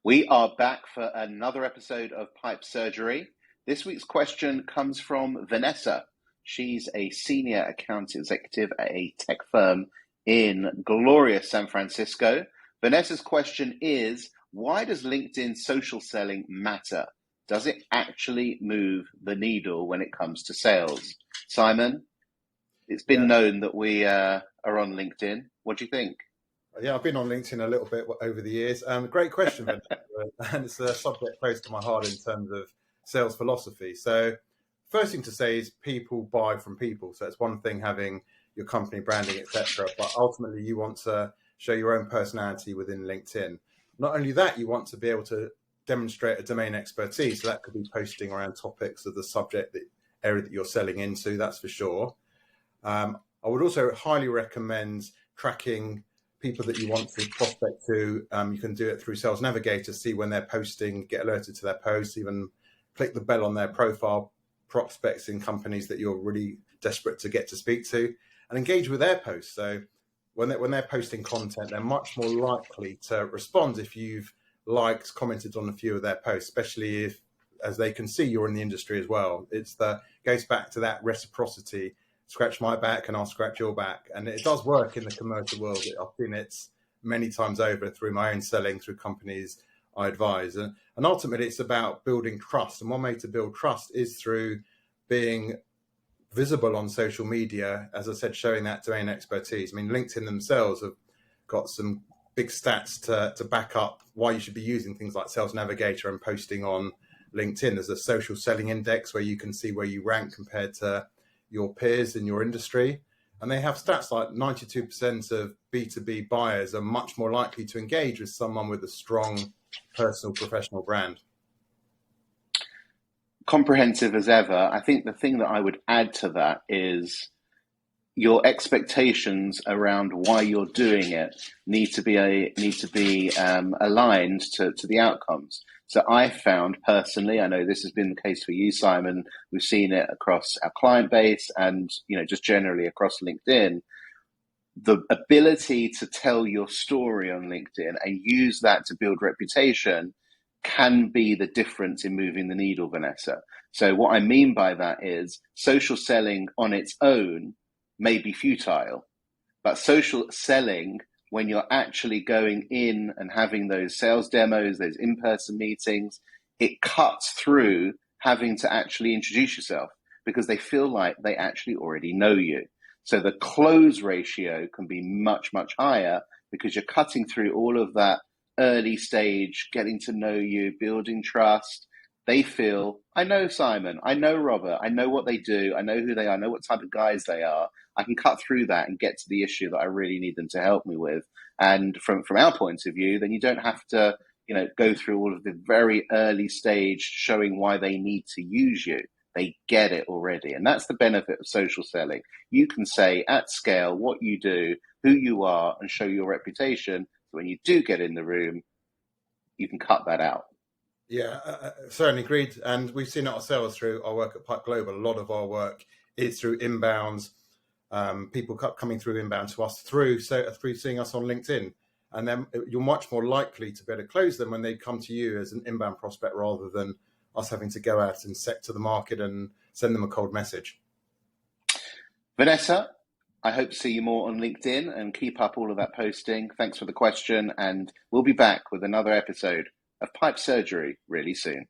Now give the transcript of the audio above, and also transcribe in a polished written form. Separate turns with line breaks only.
We are back for another episode of Pipe Surgery. This week's question comes from Vanessa. She's a senior account executive at a tech firm in glorious San Francisco. Vanessa's question is, why does LinkedIn social selling matter? Does it actually move the needle when it comes to sales? Simon, it's been known that we are on LinkedIn. What do you think?
Yeah, I've been on LinkedIn a little bit over the years. Great question, Ben. And it's a subject close to my heart in terms of sales philosophy. So first thing to say is people buy from people. So it's one thing having your company branding, etc. But ultimately, you want to show your own personality within LinkedIn. Not only that, you want to be able to demonstrate a domain expertise. So that could be posting around topics of the subject area that you're selling into, that's for sure. I would also highly recommend tracking people that you want to prospect to. You can do it through Sales Navigator, see when they're posting, get alerted to their posts, even click the bell on their profile, prospects in companies that you're really desperate to get to speak to, and engage with their posts. So when they're posting content, they're much more likely to respond if you've liked, commented on a few of their posts, especially if, as they can see, you're in the industry as well. Goes back to that reciprocity. Scratch my back and I'll scratch your back. And it does work in the commercial world. I've seen it many times over through my own selling, through companies I advise. And ultimately, it's about building trust. And one way to build trust is through being visible on social media, as I said, showing that domain expertise. I mean, LinkedIn themselves have got some big stats to back up why you should be using things like Sales Navigator and posting on LinkedIn. There's a social selling index where you can see where you rank compared to your peers in your industry. And they have stats like 92% of B2B buyers are much more likely to engage with someone with a strong personal professional brand.
Comprehensive as ever. I think the thing that I would add to that is your expectations around why you're doing it need to be aligned to the outcomes. So I found personally, I know this has been the case for you, Simon, we've seen it across our client base and, just generally across LinkedIn, the ability to tell your story on LinkedIn and use that to build reputation can be the difference in moving the needle, Vanessa. So what I mean by that is social selling on its own may be futile, but social selling, when you're actually going in and having those sales demos, those in-person meetings, it cuts through having to actually introduce yourself because they feel like they actually already know you. So the close ratio can be much, much higher because you're cutting through all of that early stage, getting to know you, building trust. They feel, I know Simon, I know Robert, I know what they do, I know who they are, I know what type of guys they are. I can cut through that and get to the issue that I really need them to help me with. And from our point of view, then you don't have to, go through all of the very early stage showing why they need to use you. They get it already. And that's the benefit of social selling. You can say at scale what you do, who you are, and show your reputation. So when you do get in the room, you can cut that out.
Yeah, certainly agreed. And we've seen it ourselves through our work at Pipe Global. A lot of our work is through inbounds, people coming through inbound to us through seeing us on LinkedIn. And then you're much more likely to be able to close them when they come to you as an inbound prospect rather than us having to go out and sector the market and send them a cold message.
Vanessa, I hope to see you more on LinkedIn and keep up all of that posting. Thanks for the question. And we'll be back with another episode of Pipe Surgery really soon.